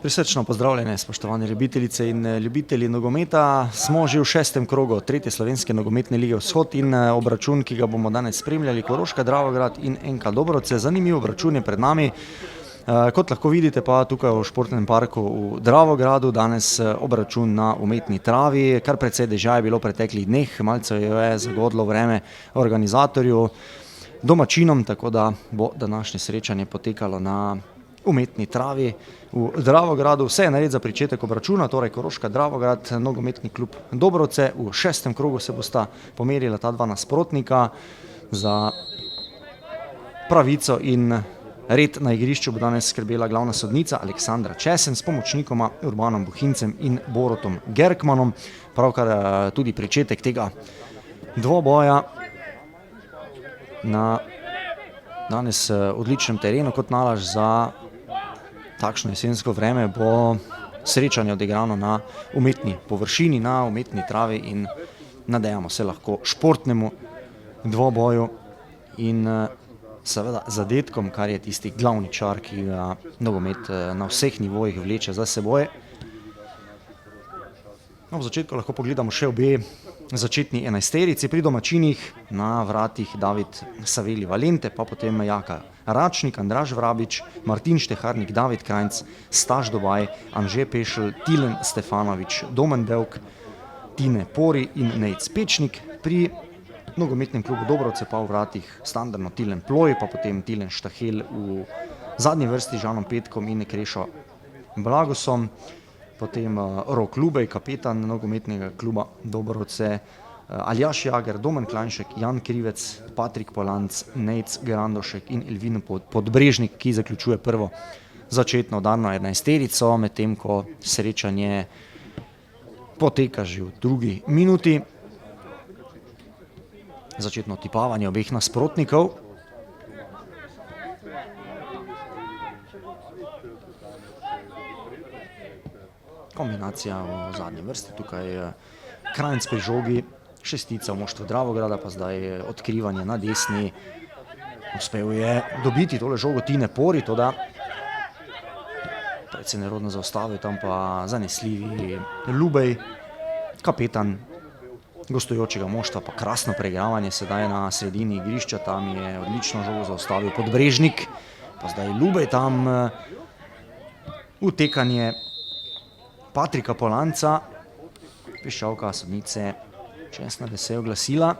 Prisrčno pozdravljene, spoštovane ljubitelice in ljubitelji nogometa. Smo že v 6. krogu 3. slovenske nogometne lige Vzhod in obračun, ki ga bomo danes spremljali, Koroška Dravograd in NK Dobrovce. Zanimiv obračun je pred nami. Kot lahko vidite pa tukaj v športnem parku v Dravogradu danes obračun na umetni travi. Kar precej dežja je bilo v preteklih dneh, malce je zagodlo vreme organizatorju, domačinom, tako da bo današnje srečanje potekalo na umetni travi v Dravogradu. Vse je nared za pričetek obračuna, torej Koroška Dravograd, nogometni klub Dobrovce. V 6. krogu se bosta pomerila ta dva nasprotnika. Za pravico in red na igrišču bo danes skrbela glavna sodnica Aleksandra Česen s pomočnikoma Urbanom Bohincem in Borutom Gerkmanom. Pravkar tudi pričetek tega dvoboja na danes odličnem terenu kot nalaž za takšno jesensko vreme bo srečanje odigrano na umetni površini, na umetni travi in nadejamo se lahko športnemu dvoboju in seveda zadetkom, kar je tisti glavni čar, ki ga nogomet na vseh nivojih vleče za seboj. V začetku lahko pogledamo še obe začetni enajsterici. Pri domačinih na vratih David Saveli Valente, pa potem Jaka Račnik, Andraž Vrabič, Martin Šteharnik, David Krajnc, Staš Dobaj, Anže Pešelj, Tilen Stefanovič, Domen Belk, Tine Pori in Nejc Pečnik. Pri nogometnem klubu Dobrovce pa v vratih standardno Tilen Ploj, pa potem Tilen Štahel v zadnji vrsti Žanom Petkom in Krešo Blagosom. Potem Rok Lubej, kapetan nogometnega kluba Dobrovce, Aljaš Jager, Domen Klajnšek, Jan Krivec, Patrik Polanc, Nejc Grandošek in Elvin Podbrežnik, ki zaključuje prvo začetno udarno enajsterico, medtem ko srečanje poteka že v drugi minuti. Začetno tipavanje obeh nasprotnikov. Kombinacija v zadnji vrsti, tukaj Krajnc pri žogi, šestica v moštvu Dravograda, pa zdaj odkrivanje na desni. Uspel je dobiti tole žogo Tine Pori, toda predvsem nerodno zaustavil, tam pa zanesljivi Lubej, kapetan gostujočega moštva, pa krasno preigravanje sedaj na sredini igrišča, tam je odlično žogo zaustavil Podbrežnik, pa zdaj Lubej tam utekanje Patrika Polanca, piščalka sodnice Česna se je oglasila.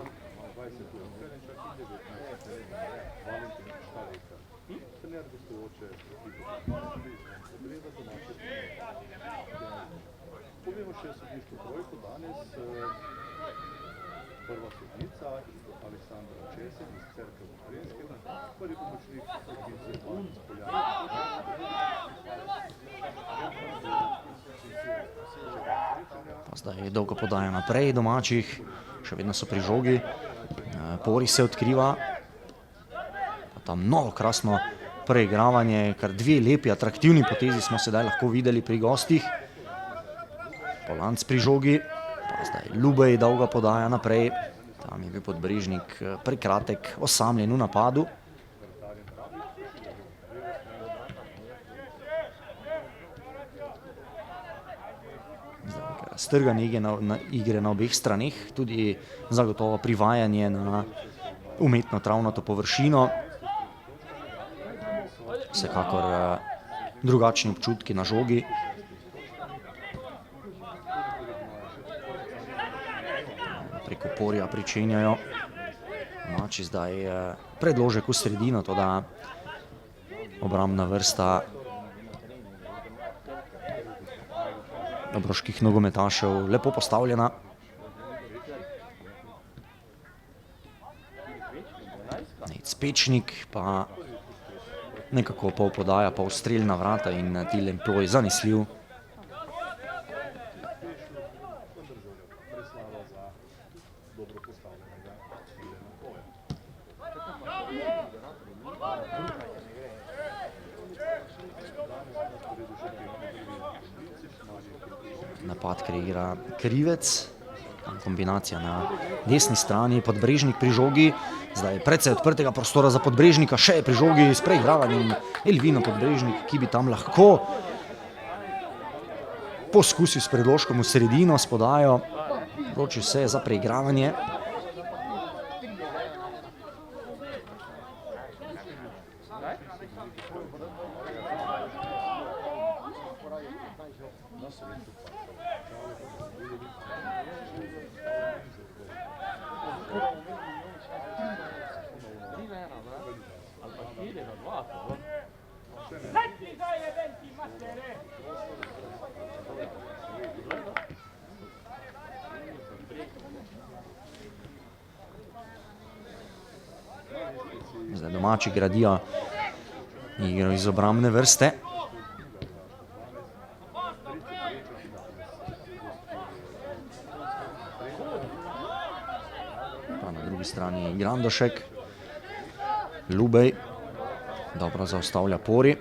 Zdaj je dolgo podaja naprej domačih, še vedno so pri žogi, Pori se odkriva, pa tam novo krasno preigravanje, kar dve lepi, atraktivni potezi smo sedaj lahko videli pri gostih. Polanc pri žogi, pa zdaj Lubej dolga podaja naprej, tam je bil Podbrežnik prekratek, osamljen v napadu. Strganje igre na obeh straneh, tudi zagotovo privajanje na umetno travnato površino. Vsekakor drugačni občutki na žogi. Preko Porja pričenjajo. Domači zdaj predložek v sredino, toda obrambna vrsta dobroških nogometašev lepo postavljena. Nejc Pečnik pa nekako pol podaja, pol strelna vrata in Tilen Ploj zanesljiv. Napad kreigira Krivec, kombinacija na desni strani, Podbrežnik pri žogi, zdaj precej odprtega prostora za Podbrežnika, še je pri žogi s preigravanjem Elvino Podbrežnik, ki bi tam lahko poskusil s predložkom v sredino, s podajo. Odločil se je za preigravanje. Zdaj domači gradijo igro iz obrambne vrste. Pa na drugi strani Grandošek. Lubej dobro zaustavlja Pori.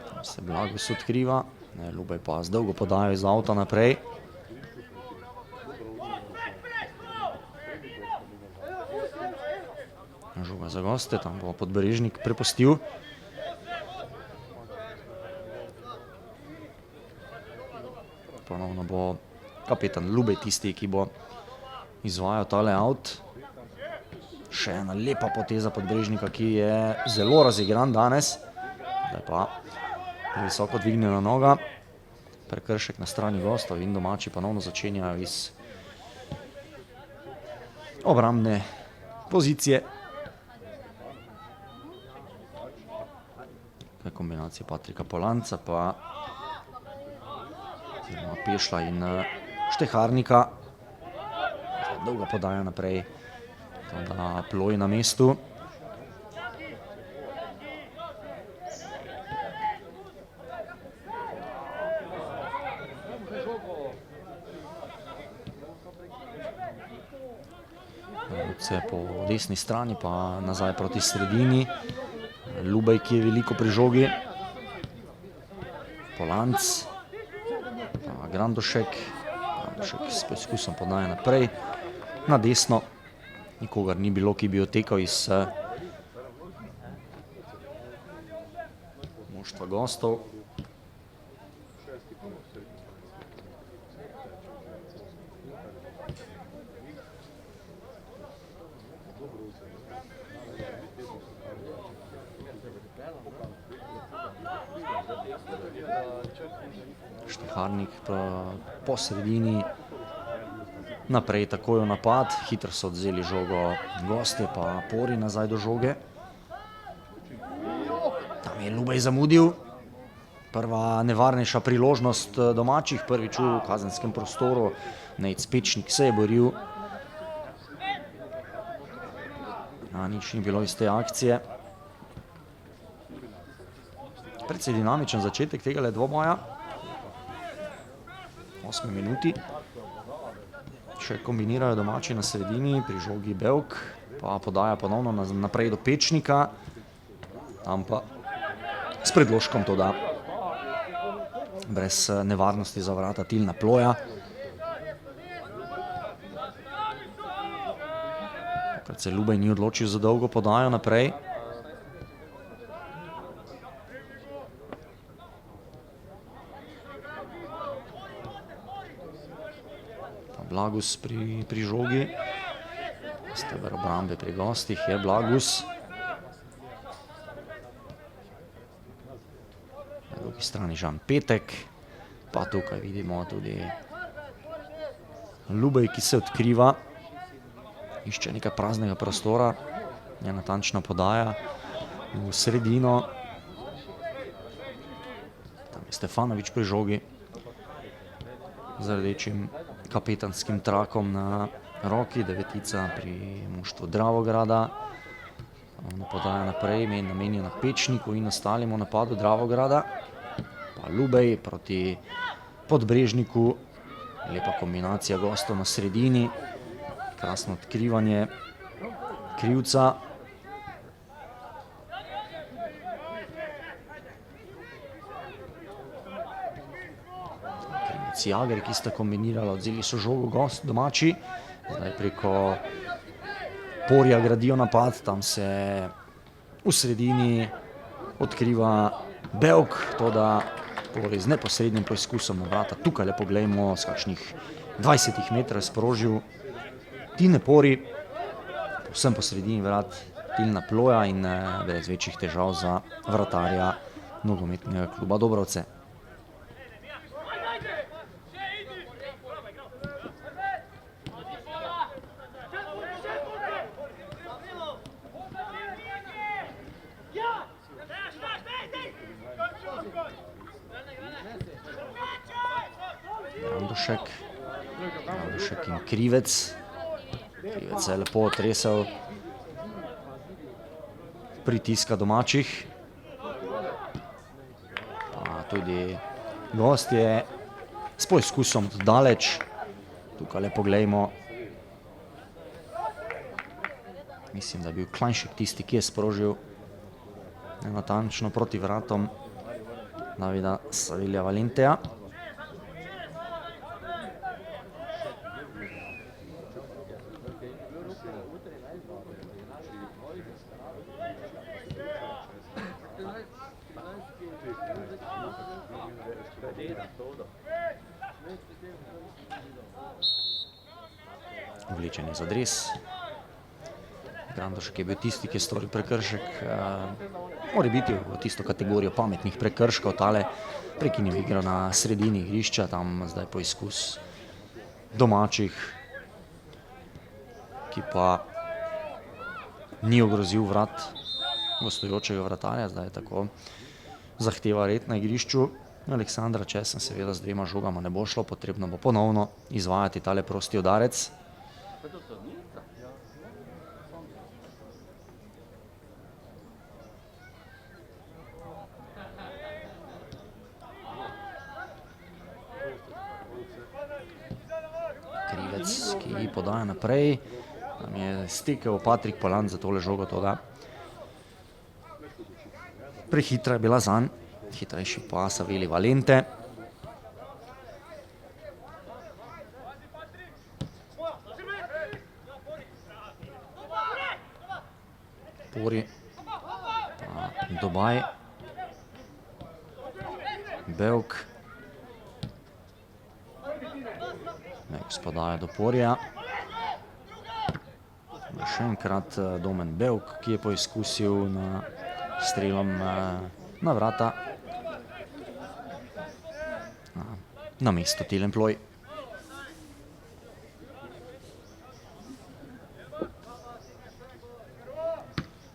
Tam se Blagus odkriva. Lubej pa z dolgo podajo iz avta naprej. Žoga za goste, tam bo Podbrežnik prepustil. Ponovno bo kapetan Lubej tisti, ki bo izvajal tale out. Še ena lepa poteza Podbrežnika, ki je zelo razigran danes. Zdaj pa visoko dvignjena noga. Prekršek na strani gostov in domači ponovno začenjajo iz obrambne pozicije. Kombinacija Patrika Polanca pa Pešla in Šteharnika. Dolga podaja naprej, da Ploj na mestu. Ruce po desni strani pa nazaj proti sredini. Lubej, ki je veliko pri žogi. Polanc. Grandošek. Grandošek s poskusom podaje naprej. Na desno. Nikogar ni bilo, ki bi otekal iz moštva gostov. Šteharnik po sredini, naprej takoj v napad, hitro so odzeli žogo gostje, pa Pori nazaj do žoge. Tam je Lubej zamudil, prva nevarnejša priložnost domačih, prvič v kazenskem prostoru, Nejc Pečnik se je boril. Nič ni bilo iz te akcije. Predvsej dinamičen začetek tegale dvoboja. 8 minuti. Še kombinirajo domači na sredini, pri žogi Bevk, pa podaja ponovno naprej do Pečnika. Tam pa s predložkom to da. Brez nevarnosti za vrata Tilna Ploja. Takrat se Lubej ni odločil za dolgo podajo naprej. Blagus pri žogi. Steber obrambe pri gostih je Blagus. Na drugi strani Žan Petek. Pa tukaj vidimo tudi Lubej, ki se odkriva. Išče nekaj praznega prostora. Je natančna podaja v sredino. Tam je Stefanovič pri žogi. Z rdečim kapetanskim trakom na roki, devetica pri moštvu Dravograda. Podaja naprej, namenjena Pečniku in ostalim v napadu Dravograda. Pa Lubej proti Podbrežniku. Lepa kombinacija gostov na sredini. Krasno odkrivanje krivca. Jager, ki sta kombinirala, odzeli so žogo gost domači. Zdaj preko Porja gradijo napad, tam se v sredini odkriva Bevk, to da Pori z neposrednim poizkusom na vrata. Tukaj le poglejmo, z kakšnih 20 metrov sprožil Tine Pori, povsem po sredini vrat Tilna Ploja in brez večjih težav za vratarja nogometnega kluba Dobrovce. Brandovšek in Krivec. Krivec se je lepo otresel pritiska domačih. Pa tudi gostje s poizkusom daleč. Tukaj le poglejmo. Mislim, da je bil Klajnšek tisti, ki je sprožil nenatančno proti vratom Davida Savelija Valenteja. Vlečen je za dres. Brandovšek je bil tisti, ki je storil prekršek. Mora biti v tisto kategorijo pametnih prekrškov. Tale prekinil igro na sredini igrišča, tam zdaj poizkus domačih, ki pa ni ogrozil vrat gostujočega vratarja. Zdaj tako zahteva red na igrišču Aleksandra Česna. Seveda z dvema žogama ne bo šlo, potrebno bo ponovno izvajati tale prosti udarec. Krivec, ki podaja naprej. Tam je stekel Patrik Polan za tole žogo, toda prehitra je bila zanj. Hitrejši pa Saveli Valente. Pori, pa Dobaj, Bevk. Bevk spodaja do Porija. Še enkrat Domen Bevk, ki je poizkusil na strelom na vrata. Na mesto Tilen Ploj.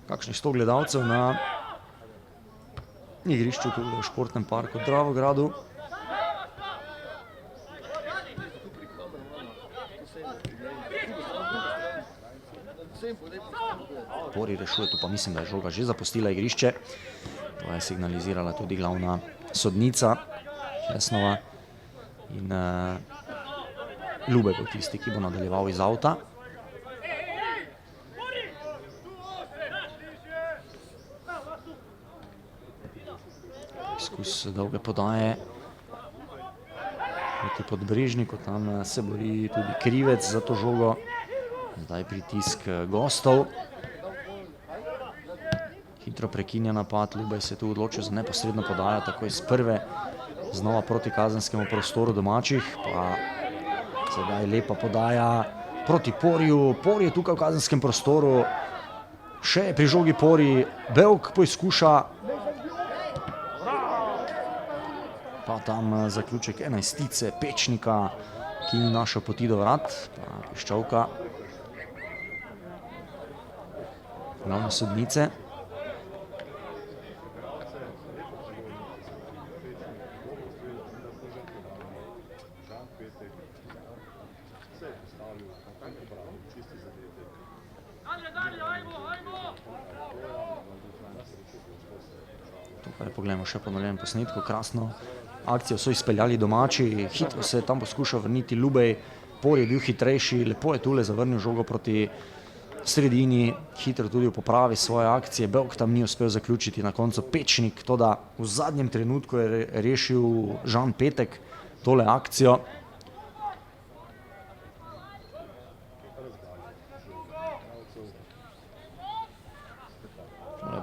Kakšnih 100 gledalcev na igrišču tudi v športnem parku Dravogradu. Pori rešuje, tu pa mislim, da je žoga že zapustila igrišče. To je signalizirala tudi glavna sodnica Česnova. In Ljube bo tisti, ki bo nadaljeval iz avta. Poskus dolge podaje proti Podbrežniku, tam se bori tudi Krivec za to žogo. Zdaj pritisk gostov. Hitro prekinja napad, Ljubej se je tu odločil za neposredno podajo, takoj iz prve znova proti kazenskemu prostoru domačih, pa sedaj lepa podaja proti Poriju. Pori je tukaj v kazenskem prostoru, še je pri žogi Pori, Bevk poizkuša, pa tam zaključek enajstice Pečnika, ki ni našel poti do vrat, pa Piščovka, glavne sodnice. Tukaj pogledamo še ponovljen posnetku, krasno akcijo so izpeljali domači, hitro se je tam poskušal vrniti Ljubej, Pori je bil hitrejši, lepo je tule zavrnil žogo proti sredini, hitro tudi popravi svoje akcije, Bevk tam ni uspel zaključiti, na koncu Pečnik, toda v zadnjem trenutku je rešil Žan Petek tole akcijo.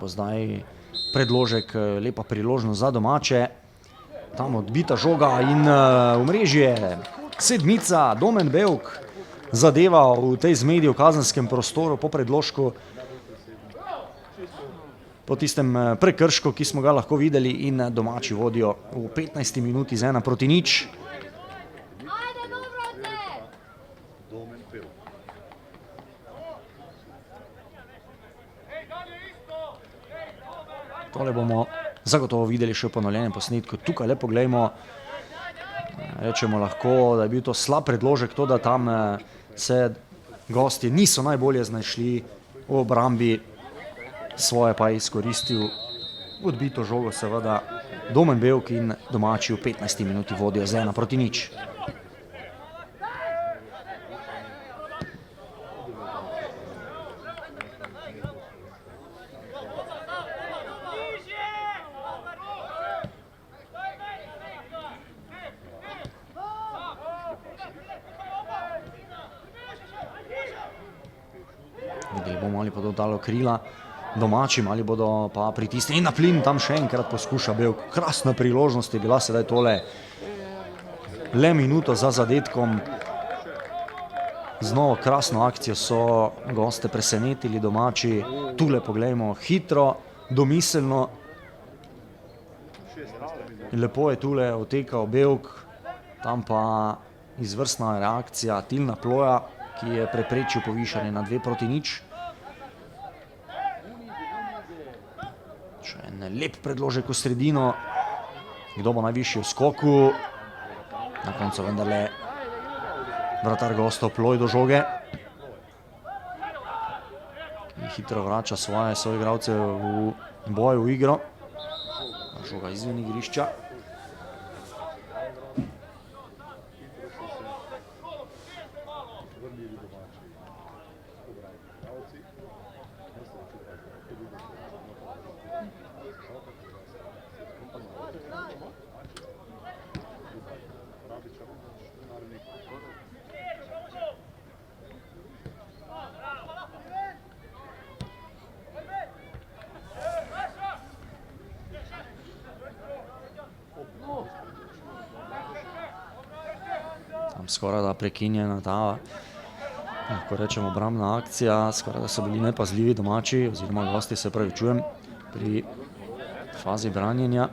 bo zdaj Predložek lepa priložnost za domače. Tam odbita žoga in v mrežje sedmica, Domen Bevk zadeva v tej zmedi v kazenskem prostoru po Predložku. Po tistem prekršku, ki smo ga lahko videli, in domači vodijo v 15. minuti z 1-0. Tole bomo zagotovo videli še v ponovljenem posnetku. Tukaj le poglejmo, rečemo lahko, da je bil to slab predložek, to, da tam se gostje niso najbolje znašli v obrambi, svoje pa je izkoristil odbito žogo, seveda Domen Bevk, in domači v 15. minuti vodijo z 1-0. Videli bomo, ali bodo dalo krila domačim, ali bodo pa pritisnili na plin. Tam še enkrat poskuša Bevk. Krasna priložnost je bila sedaj tole. Le minuto za zadetkom. Z novo krasno akcijo so goste presenetili domači. Tule poglejmo, hitro, domiselno. Lepo je tule otekal Bevk. Tam pa izvrstna reakcija Tilna Ploja, ki je preprečil povišanje na 2-0. Še en lep predložek v sredino. Kdo bo najvišji v skoku? Na koncu vendarle vratar gostov Ploj do žoge. Hitro vrača svoje soigralce v boj, v igro. Žoga izven igrišča. Tam skoraj da prekinjena ta, lahko rečemo, obrambna akcija. Skoraj da so bili nepazljivi domači, oziroma gosti, se opravičujem, pri fazi branjenja.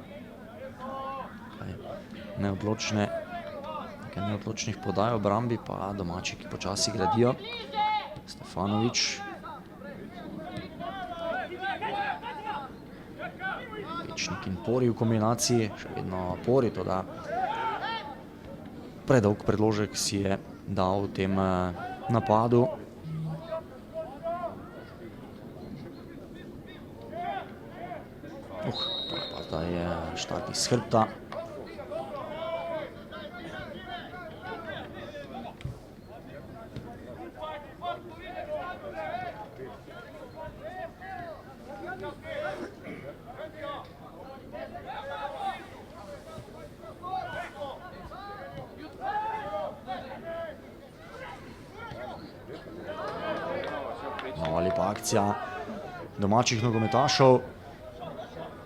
Nekaj neodločnih podaj v obrambi, pa domači, ki počasi gradijo. Stefanovič. Pečnik in Pori v kombinaciji, še vedno Pori, toda predolg predložek si je dal v tem napadu. Pa zdaj je štart iz hrbta. Nova lepa akcija domačih nogometašev.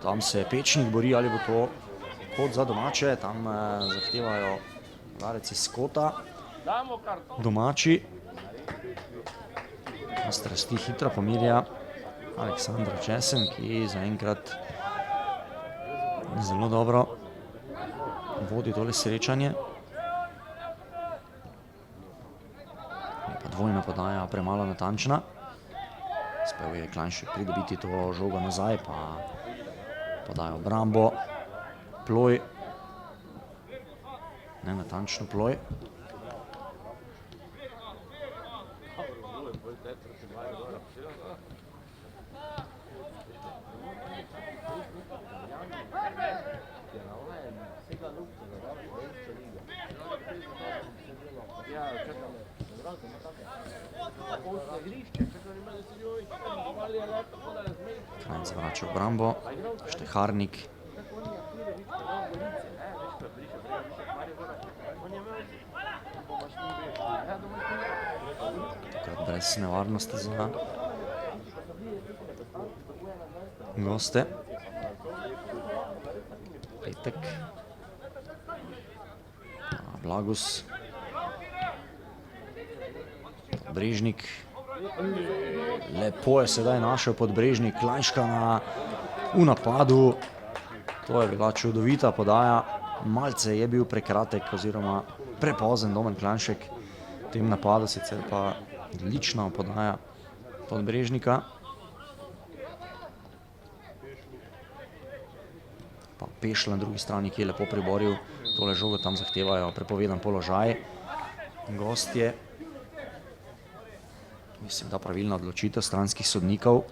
Tam se Pečnik bori, ali bo to pot za domače. Tam zahtevajo udarec iz kota domači. Strasti hitro pomirja Aleksandra Česen, ki zaenkrat zelo dobro vodi tole srečanje. Dvojna podaja premalo natančna. Uspel je Klajnšek pridobiti to žogo nazaj, pa podaja obrambo. Ploj. Nenatančno Ploj. Krajnc vrača obrambo, Šteharnik. Takrat brez nevarnosti za goste. Petek. Blagus. Podbrežnik. Lepo je sedaj našel Podbrežnik Klajškana v napadu. To je bila čudovita podaja. Malce je bil prekratek oziroma prepozen Domen Klajnšek v tem napadu, sicer pa odlična podaja Podbrežnika. Pa Pešl na drugi strani, ki je lepo priboril tole žogo, tam zahtevajo prepovedan položaj. Gostje. Mislim, da pravilna odločitev stranskih sodnikov.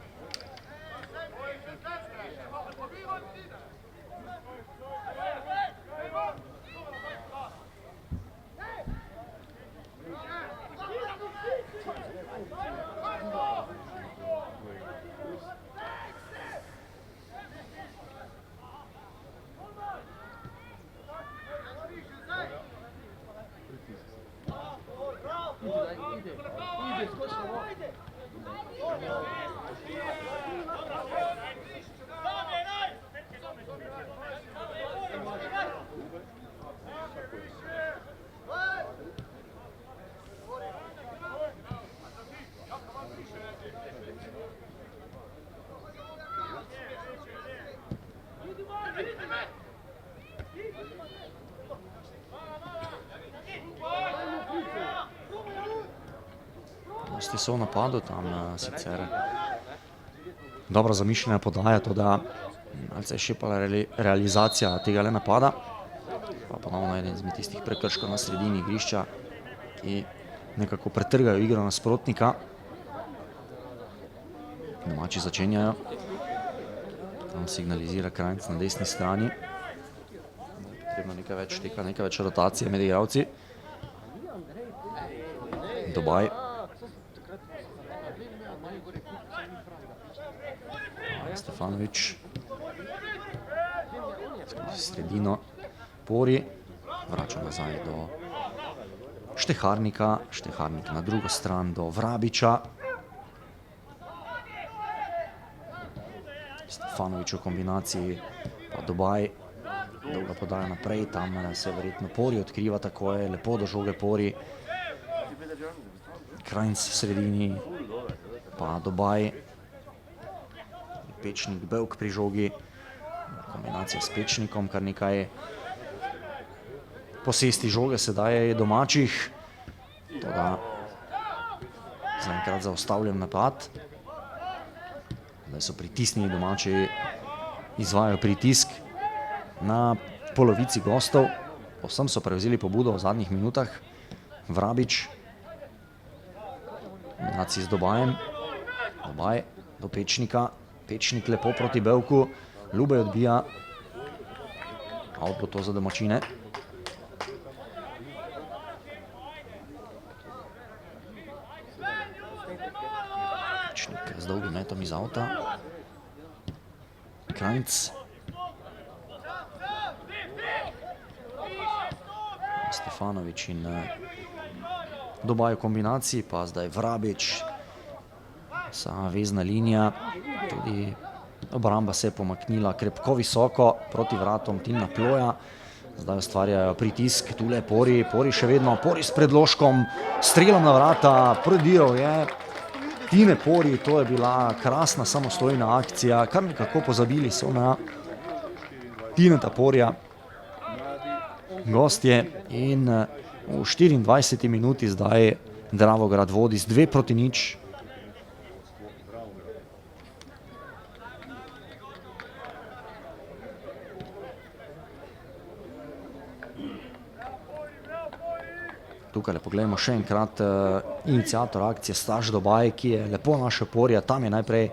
Gosti so v napadu, tam sicer dobro zamišljena podaja, to da malce je šepala realizacija tega napada. Pa ponovno eden izmed tistih prekrškov na sredini igrišča, ki nekako pretrgajo igro nasprotnika. Domači začenjajo. Tam signalizira Krajnc na desni strani. Potrebno nekaj več šteka, nekaj več rotacije med igralci. Dobaj. Stefanovič. Skozi sredino. Pori. Vrača nazaj do Šteharnika. Šteharnik na drugo stran do Vrabiča. Stefanovič v kombinaciji pa Dobaj. Dolga podaja naprej, tam se verjetno Pori odkriva, tako je lepo do žoge Pori. Krajnc v sredini, pa Dobaj. Pečnik, Bevk pri žogi. Kombinacija s Pečnikom, kar nekaj posesti žoge sedaj je domačih. Toda zaenkrat zaustavljen napad. Zdaj so pritisnili domači, izvajajo pritisk na polovici gostov. Povsem so prevzeli pobudo v zadnjih minutah. Vrabič. Kombinaciji z Dobajem. Dobaj do Pečnika. Pečnik lepo proti Bevku. Ljubej odbija. Out bo to za domačine. Pečnik z dolgim metom iz avta. Krajnc. Stefanovič in Dobaj v kombinaciji, pa zdaj Vrabič. Sama vezna linija. Tudi obramba se je pomaknila krepko visoko proti vratom Tilna Ploja. Zdaj ustvarjajo pritisk, tule Pori, Pori še vedno, Pori s predložkom, strelom na vrata, prediral je Tine Pori, to je bila krasna samostojna akcija, kar nekako pozabili so na Tineta Porija. Gostje in v 24. minuti zdaj Dravograd vodi z 2-0. Tukaj pogledamo še enkrat iniciator akcije Staš Dobaj, ki je lepo našel Porija. Tam je najprej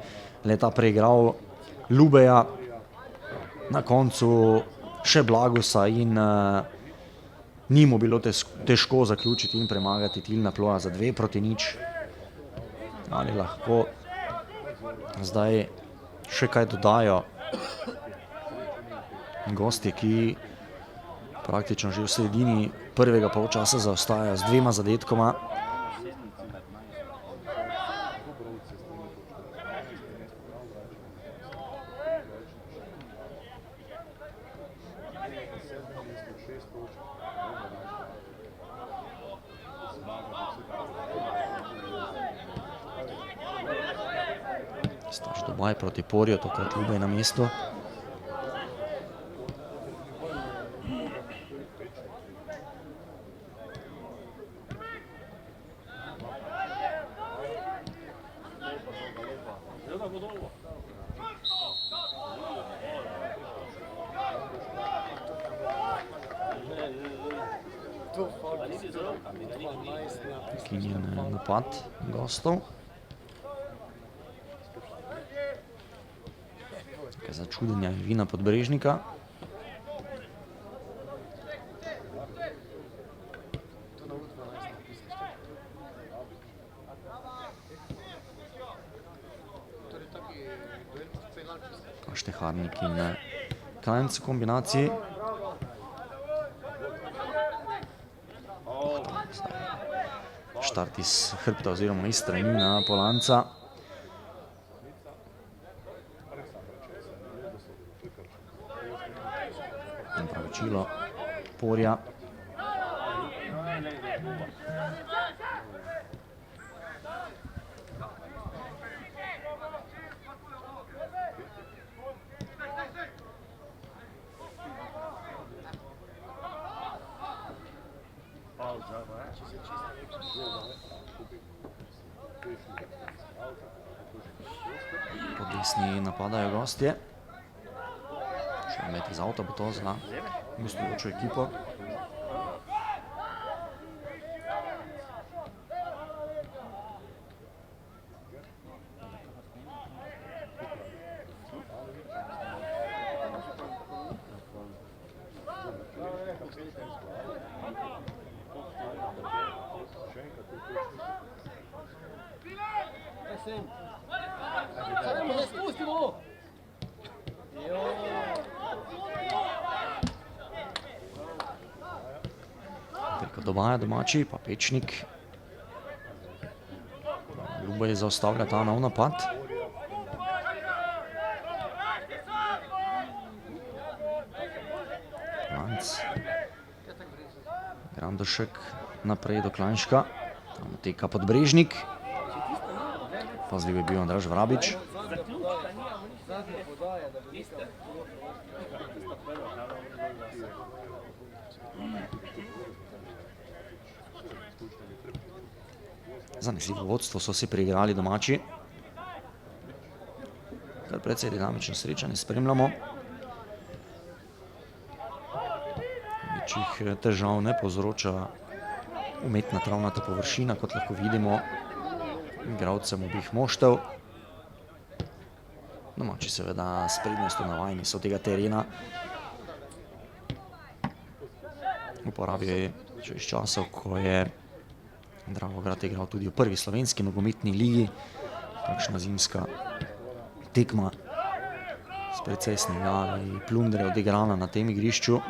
leta preigral Ljubeja, na koncu še Blagusa in ni mu bilo težko zaključiti in premagati Tilna Ploja za 2-0. Ali lahko zdaj še kaj dodajo gostje, ki praktično že v sredini prvega polčasa zaostajajo z 2 zadetkoma. Bobaj proti Porju, tokrat Ljubej na mestu. Prekinjen napad gostov. Začudenja Vina Podbrežnika. Šteharnik in Klanjec v kombinaciji. Štart iz hrbta oziroma iz strani na Polanca. Opravičilo Porja. Po desni napadajo gostje. Še met iz avta bo to za gostujočo ekipo. Preko Dobaja domači, pa Pečnik. Ljubej zaustavlja ta nov napad. Klanc. Grandošek naprej do Klanjška. Tam teka Podbrežnik. Pazljiv je bil Andraž Vrabič. Zanesljivo vodstvo so si priigrali domači. Kar precej dinamično srečanje spremljamo. Večjih težav ne povzroča umetna travnata površina, kot lahko vidimo igralcem obih moštev. Domači seveda s prednostjo navajeni so tega terena. Uporabijo še iz časov, ko je Dravograd igral tudi v prvi slovenski nogometni ligi. Takšna zimska tekma s precej snega in plundre odigrana na tem igrišču.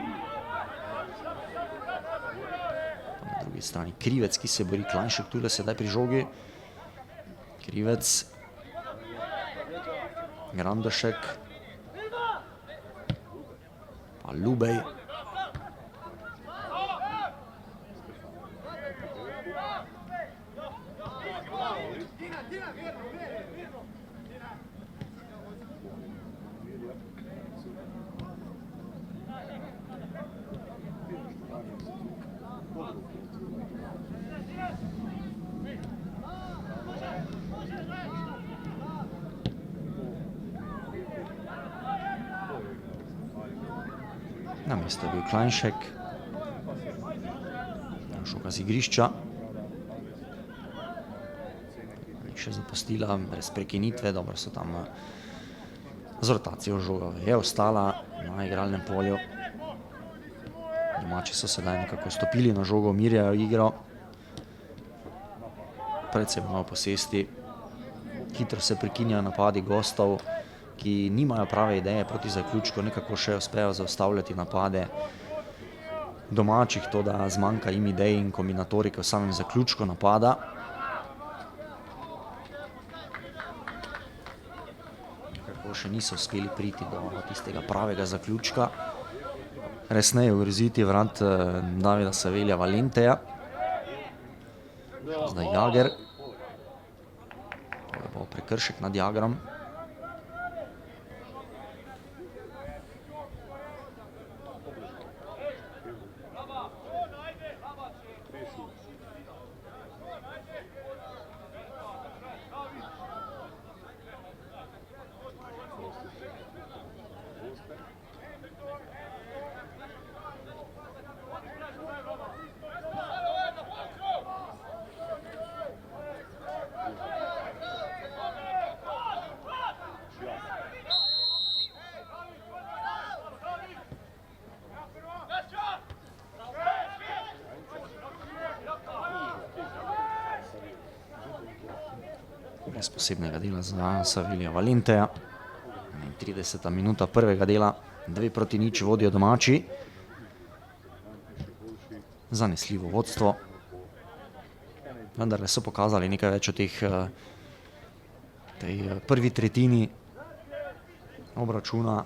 Na drugi strani Krivec, ki se bori, Klanjšek tule sedaj pri žogi. Krivec. Grandošek. Pa Ljubej. Na mesto je bil Klanjšek. Šoka z igrišča. Še zapustila brez prekinitve, dobro so tam z rotacijo žoga. Je ostala na igralnem polju. Domači so sedaj nekako stopili na žogo, mirjajo igro. Predvsem malo posesti. Hitro se prekinjajo napadi gostov, ki nimajo prave ideje proti zaključku, nekako še uspejo zaustavljati napade domačih, to da zmanjka jim idej in kombinatorike v samem zaključku napada. Nekako še niso uspeli priti do tistega pravega zaključka. Resneje ugroziti vrat Davida Savelija Valenteja. Zdaj Jager. To je bo prekršek nad Jagrom. Brez posebnega dela za Savelija Valenteja. 30. minuta prvega dela, 2-0 vodijo domači. Zanesljivo vodstvo. Vendarle so pokazali nekaj več v tej prvi tretjini obračuna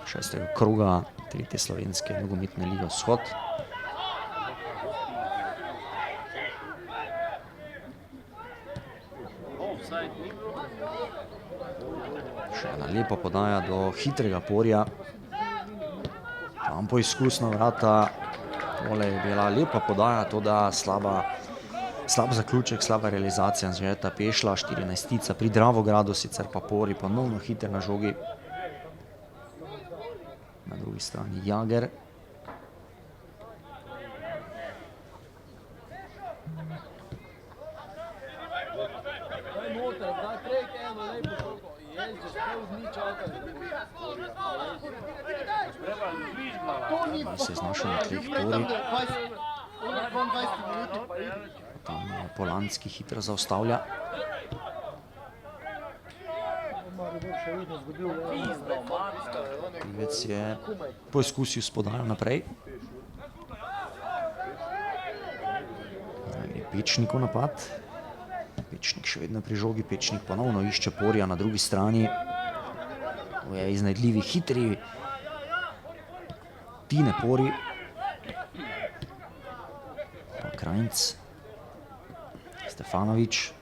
6. kroga 3. slovenske nogometne lige Vzhod. Še ena lepa podaja do hitrega Porja. Tam poizkusno vrata. Tole je bila lepa podaja, to da slab zaključek, slaba realizacija Anžeta Pešla, 14-tica pri Dravogradu, sicer pa Pori ponovno hiter na žogi. Na drugi strani Jager. Se je znašel na tleh Pori. Tam Polanski hitro zaustavlja. Krivec je poizkusil s podajo naprej. Pečnikov napad. Pečnik še vedno pri žogi, Pečnik ponovno išče Porja na drugi strani. To je iznajdljivi, hitri Tine Pori. Pa Krajnc. Stefanovič.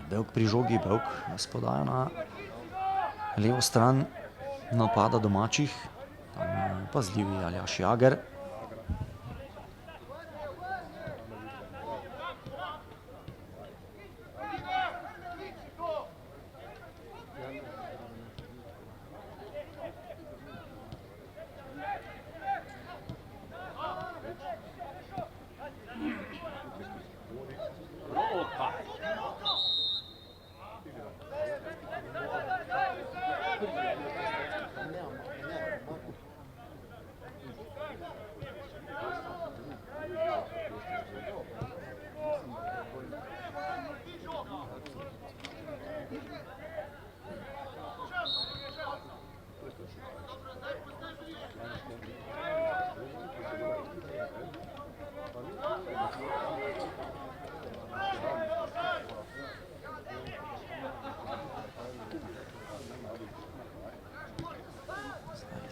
Belk pri žogi, Belk nas podaja na levo stran napada domačih. Tam pazljivi Aljaž Jager.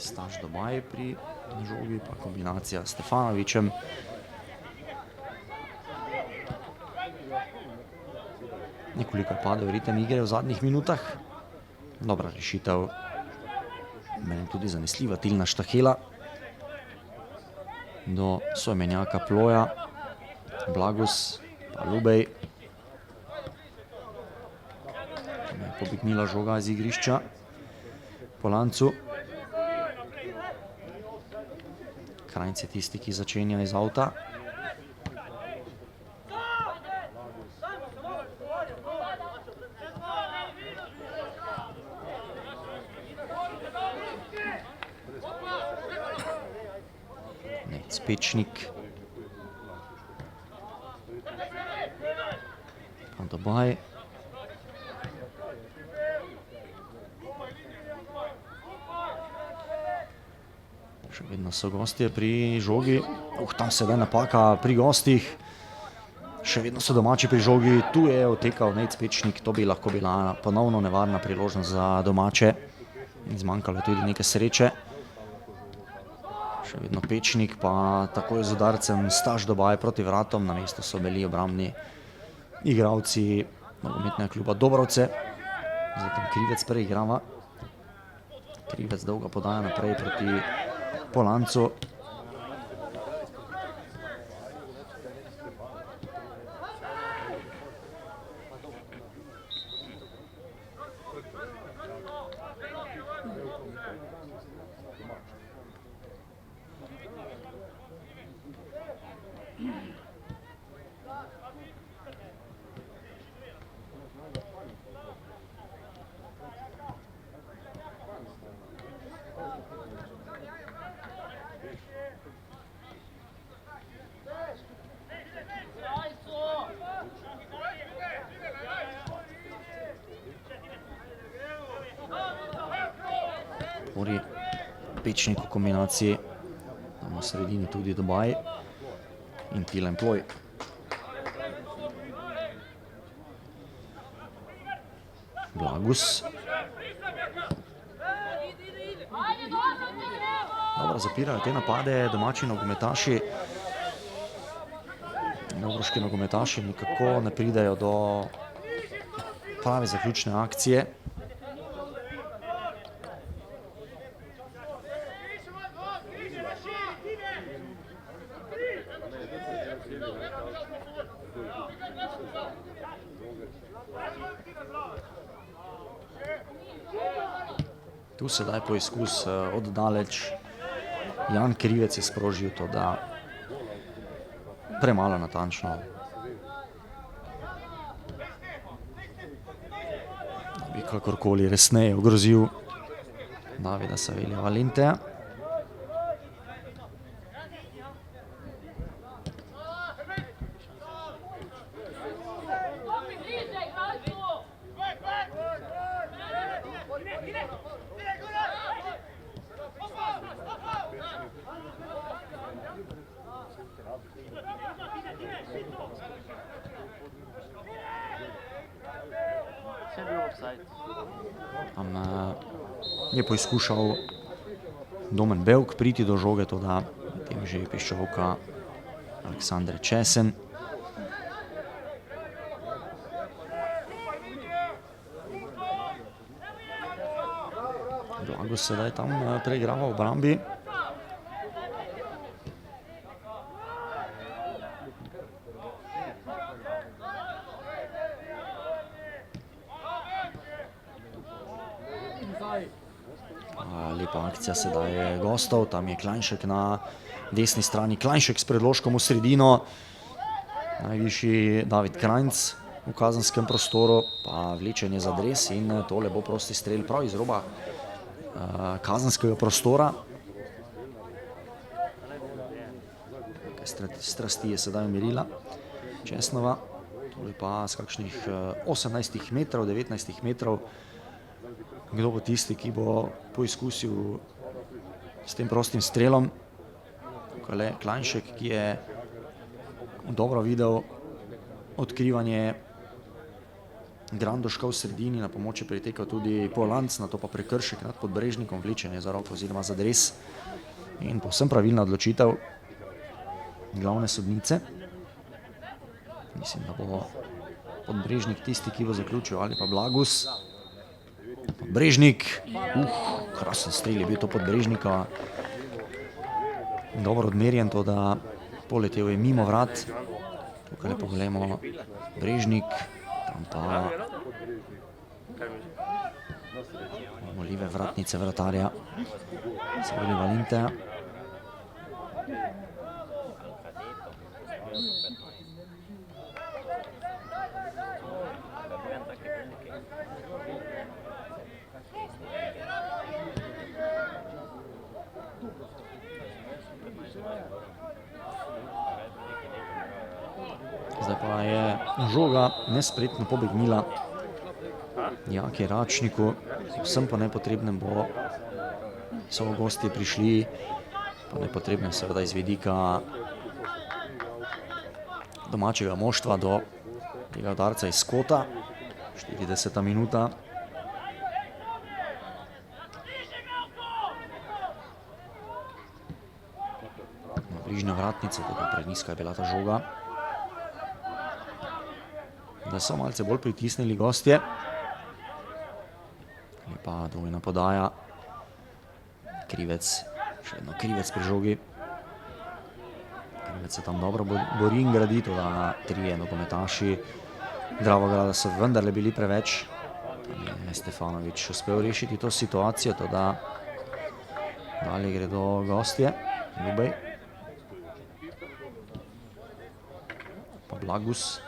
Staš Dobaj pri žogi, pa kombinacija s Stefanovičem. Nekoliko padel ritem igre v zadnjih minutah. Dobra rešitev. Meni tudi zanesljiva Tilna Štahela. Do soimenjaka Ploja. Blagus, pa Lubej. Pobegnila žoga iz igrišča. Polancu. Krajnc je tisti, ki začenja iz avta. Nec Pečnik. Pa Dobaj. Še vedno so gostje pri žogi. Tam sedaj napaka pri gostih. Še vedno so domači pri žogi. Tu je otekal Nec Pečnik. To bi lahko bila ponovno nevarna priložnost za domače. In zmanjkalo je tudi nekaj sreče. Še vedno Pečnik, pa takoj z udarcem Staš Dobaj proti vratom. Na mestu so bili obrambni igralci nogometnega kluba Dobrovce. Zatem Krivec preigrava. Krivec dolga podaja naprej proti Polancu. Pečnik v kombinaciji. Tam v sredini tudi Dubaj in Tilen Ploj. Blagus. Dobro zapirajo te napade domači nogometaši. Novoroški nogometaši nikako ne pridejo do prave zaključne akcije. Tu sedaj poizkus od daleč. Jan Krivec je sprožil to, da premalo natančno. Da bi kakorkoli resneje ogrozil Davida Savelija Valenteja. Je poizkušal Domen Bevk priti do žoge, toda potem že piščovka Aleksandre Česen. Blagus sedaj tam preigrava v obrambi. Lepa akcija sedaj je gostov, tam je Klajnšek na desni strani, Klajnšek s predložkom v sredino, najvišji David Krajnc v kazanskem prostoru, pa vlečenje za dres in tole bo prosti strel prav iz roba kazanskega prostora. Strasti je sedaj umirila Česnova, tole pa z kakšnih 18 metrov, 19 metrov. Kdo bo tisti, ki bo poizkusil s tem prostim strelom. Tukaj le Klajnšek, ki je dobro videl odkrivanje Grandoška v sredini, na pomoč je pritekel tudi Polanc, nato pa prekršek nad Podbrežnikom, vlečenje za roko oziroma za dres. In povsem pravilna odločitev glavne sodnice. Mislim, da bo Podbrežnik tisti, ki bo zaključil, ali pa Blagus. Podbrežnik, krasen strel je bil to Podbrežnika. Dobro odmerjen, to da poletel je mimo vrat. Tukaj pogledamo Brežnik, tam pa moljive vratnice vratarja Savelija Valenteja. Zdaj pa je žoga nespretno pobegnila Jaki Račniku, vsem pa nepotrebnem so gostje prišli, pa nepotrebnem seveda iz vidika domačega moštva do tega udarca iz kota, 40. minuta. Na bližnjo vratnico, tudi prenizka je bila ta žoga. Da so malce bolj pritisnili gostje. Lepa dvojna podaja. Krivec, še vedno Krivec pri žogi. Krivec se tam dobro bori in gradi, toda trije nogometaši Dravograda so vendarle bili preveč. Tam je Stefanovič uspel rešiti to situacijo, toda dalje gredo gostje. Ljubej. Pa Blagus.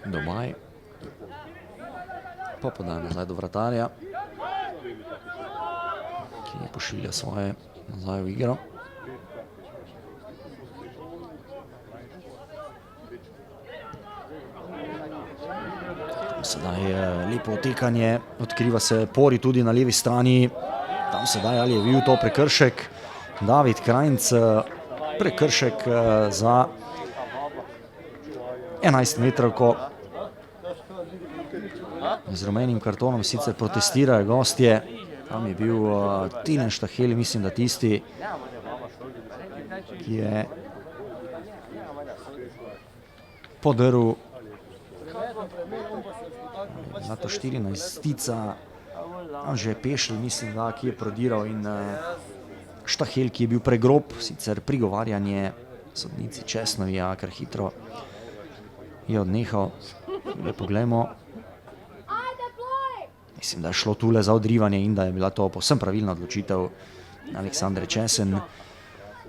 Domaj. Pa podaja nazaj do vratarja, ki pošilja svoje nazaj v igro. Sedaj lepo otekanje, odkriva se Pori tudi na levi strani. Tam sedaj ali je bil to prekršek. David Krajnc, prekršek za 11 metrovko. Z rumenim kartonom sicer protestirajo gostje. Tam je bil Tine Štaheli, mislim, da tisti, ki je podrl to 14-tica. Anže Pešelj, mislim, da, ki je prodiral, in Štahel, ki je bil pregrob. Sicer prigovarjanje sodnici Česnovi, kar hitro je odnehal. Poglejmo. Mislim, da je šlo tule za odrivanje in da je bila to povsem pravilna odločitev Aleksandre Česen.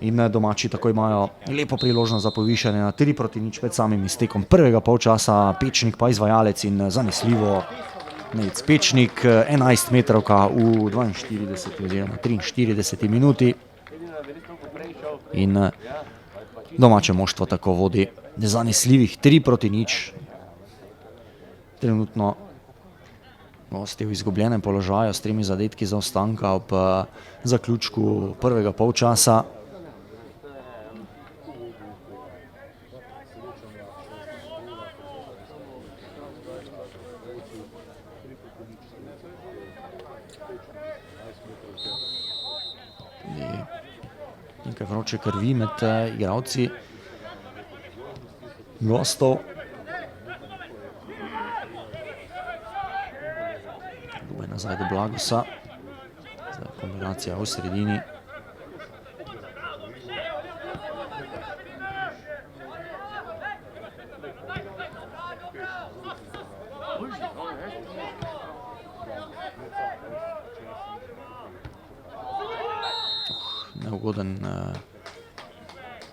In domači tako imajo lepo priložnost za povišanje na 3-0 pred samim iztekom prvega polčasa. Pečnik pa izvajalec in zanesljivo Nejc Pečnik, 11 metrovka v 42 oziroma 43 minuti. In domače moštvo tako vodi zanesljivih 3-0. Trenutno gosti v izgubljenem položaju s 3 zadetki zaostanka ob zaključku prvega polčasa. Nekaj vroče krvi med igralci gostov. Ljubaj nazaj do Blagosa. Zdaj kombinacija v sredini. Neugoden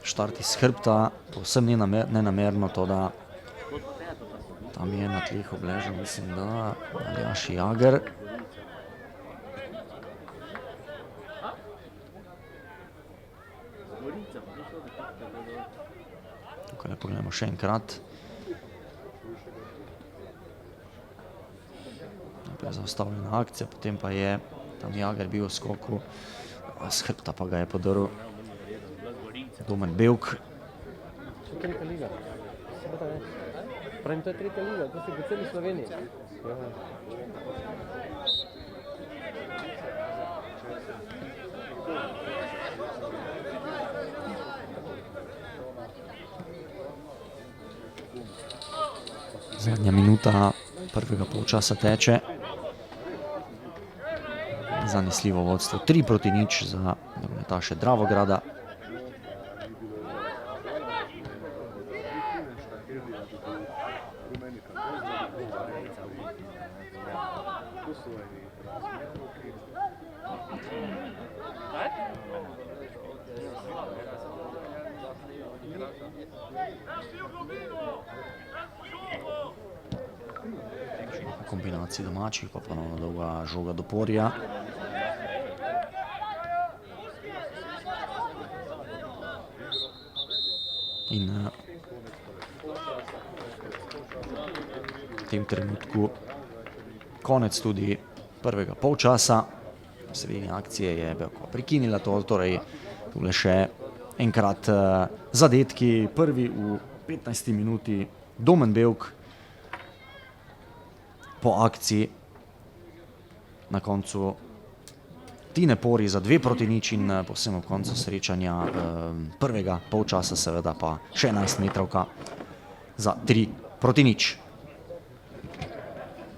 štart iz hrbta, povsem nenamerno, to da tam je na tleh obležal, mislim, da Aljaž Jager. Tukaj pogledamo še enkrat. Najprej zaustavljena akcija, potem pa je tam Jager bil v skoku. Z hrbta pa ga je podrl Domen Bevk. Tretja liga. Pravim, to je tretja liga, to si po celi Sloveniji. Zadnja minuta prvega polčasa teče. Zanesljivo vodstvo 3-0 za nogometaše Dravograda. V kombinaciji domačih pa ponovno dolga žoga do Porija. In v tem trenutku konec tudi prvega polčasa. V sredini akcije je Bevkova prekinila to, torej tule še enkrat zadetki. Prvi v 15. minuti Domen Bevk, po akciji na koncu Tine Pori za 2-0 in povsem ob koncu srečanja prvega polčasa seveda pa še 11 metrovka za 3-0.